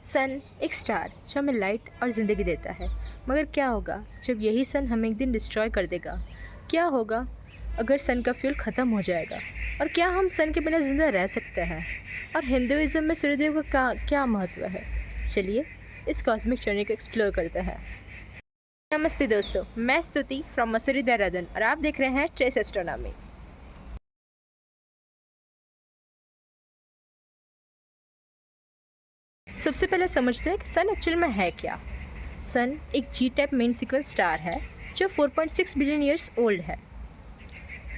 सन एक स्टार जो हमें लाइट और ज़िंदगी देता है, मगर क्या होगा जब यही सन हमें एक दिन डिस्ट्रॉय कर देगा? क्या होगा अगर सन का फ्यूल ख़त्म हो जाएगा? और क्या हम सन के बिना ज़िंदा रह सकते हैं? और हिंदुइज़्म में सूर्यदेव का क्या महत्व है? चलिए इस कॉस्मिक जर्नी को एक्सप्लोर करते हैं। नमस्ते दोस्तों, मैं स्तुति फ्रॉम मसूरी देहरादून और आप देख रहे हैं ट्रेस एस्ट्रोनॉमी। सबसे पहले समझते हैं कि सन एक्चुअल में है क्या। सन एक जी टाइप मेन सीक्वेंस स्टार है जो 4.6 बिलियन ईयर्स ओल्ड है।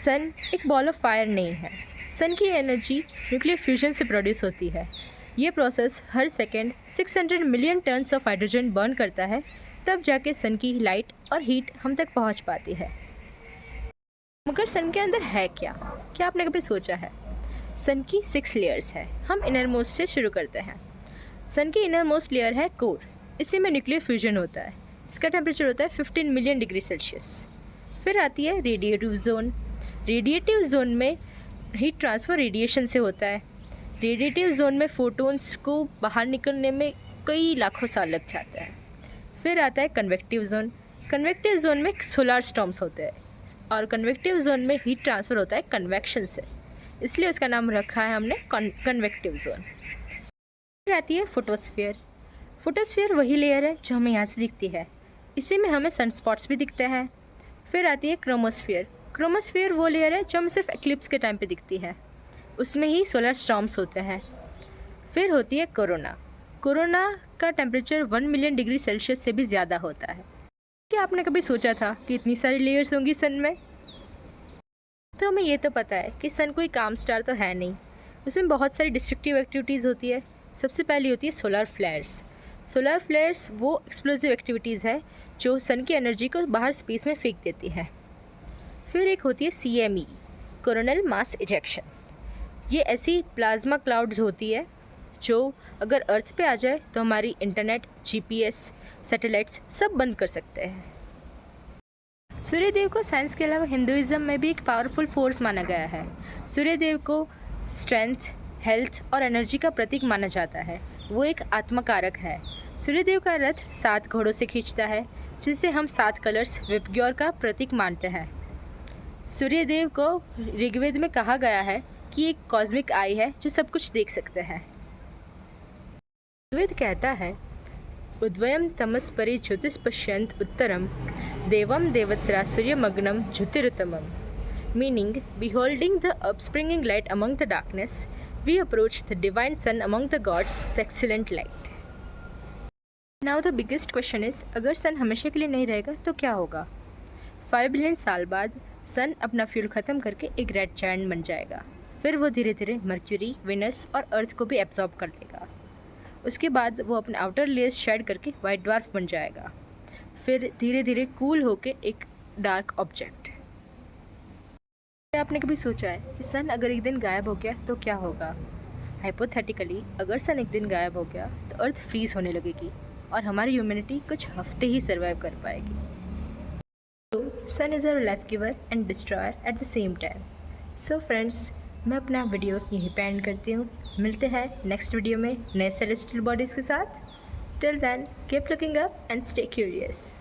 सन एक बॉल ऑफ फायर नहीं है। सन की एनर्जी न्यूक्लियर फ्यूजन से प्रोड्यूस होती है। ये process her second 600 million tons of hydrogen burn करता है, तब जाके सन की लाइट और हीट हम तक पहुंच पाती है। मगर सन के अंदर है क्या? क्या आपने कभी सोचा है? सन की 6 लेयर्स है। हम इनर मोस्ट से शुरू करते हैं। सन की इनर मोस्ट लेयर है कोर। इसी में न्यूक्लियर फ्यूजन होता है। इसका टेम्परेचर होता है 15 मिलियन डिग्री सेल्सियस। फिर आती है रेडिएटिव जोन। रेडिएटिव जोन में हीट ट्रांसफ़र रेडिएशन से होता है। रेडिएटिव जोन में फोटोन्स को बाहर निकलने में कई लाखों साल लग जाता है। फिर आता है कन्वेक्टिव जोन। कन्वेक्टिव जोन में सोलर स्टॉर्म्स होते हैं और कन्वेक्टिव जोन में हीट ट्रांसफ़र होता है कन्वेक्शन से, इसलिए उसका नाम रखा है हमने कन्वेक्टिव जोन। फिर आती है फोटोस्फीयर। फोटोस्फीयर वही लेयर है जो हमें यहाँ से दिखती है। इसी में हमें सनस्पॉट्स भी दिखते हैं। फिर आती है क्रोमोस्फीयर। क्रोमोस्फीयर वो लेयर है जो हमें सिर्फ एक्लिप्स के टाइम पे दिखती है। उसमें ही सोलर स्टॉर्म्स होते हैं। फिर होती है कोरोना। कोरोना का टेम्परेचर 1 मिलियन डिग्री सेल्सियस से भी ज़्यादा होता है। क्या आपने कभी सोचा था कि इतनी सारी लेयर्स होंगी सन में? तो हमें ये तो पता है कि सन कोई काम स्टार तो है नहीं। उसमें बहुत सारी डिस्ट्रक्टिव एक्टिविटीज़ होती है। सबसे पहली होती है सोलर फ्लेयर्स। सोलर फ्लेयर्स वो एक्सप्लोसिव एक्टिविटीज़ है जो सन की एनर्जी को बाहर स्पेस में फेंक देती है। फिर एक होती है CME, कोरोनल मास इजेक्शन। ये ऐसी प्लाज्मा क्लाउड्स होती है जो अगर अर्थ पे आ जाए तो हमारी इंटरनेट, GPS, सैटेलाइट्स सब बंद कर सकते हैं। सूर्यदेव को साइंस के अलावा हिंदुइज़्म में भी एक पावरफुल फोर्स माना गया है। सूर्यदेव को स्ट्रेंथ, हेल्थ और एनर्जी का प्रतीक माना जाता है। वो एक आत्मकारक है। सूर्यदेव का रथ 7 घोड़ों से खींचता है, जिसे हम 7 कलर्स विपग्योर का प्रतीक मानते हैं। सूर्यदेव को ऋग्वेद में कहा गया है कि एक कॉस्मिक आई है जो सब कुछ देख सकते हैं। ऋग्वेद कहता है, उद्वयम तमस परि ज्योतिष पश्यंत उत्तरम देवम देवत्रा सूर्यमग्नम ज्योतिरुत्तमम, meaning beholding the upspringing light among the darkness, we approach the divine sun among the gods, the excellent light. Now the biggest question is, अगर सन हमेशा के लिए नहीं रहेगा तो क्या होगा? 5 बिलियन साल बाद सन अपना फ्यूल ख़त्म करके एक रेड जायंट बन जाएगा। फिर वो धीरे धीरे मर्क्यूरी, विनस और अर्थ को भी एब्जॉर्ब कर लेगा। उसके बाद वो अपने आउटर लेयर्स शेड करके वाइट ड्वार्फ बन जाएगा। फिर धीरे धीरे कूल होके एक डार्क ऑब्जेक्ट। आपने कभी सोचा है कि सन अगर एक दिन गायब हो गया तो क्या होगा? हाइपोथेटिकली अगर सन एक दिन गायब हो गया तो अर्थ फ्रीज होने लगेगी और हमारी ह्यूमैनिटी कुछ हफ्ते ही सर्वाइव कर पाएगी। तो sun is our life giver and destroyer at the same time. So friends, मैं अपना वीडियो यहीं पे एंड करती हूँ। मिलते हैं नेक्स्ट वीडियो में नए सेलेस्टियल बॉडीज़ के साथ। Till then keep looking up and stay curious.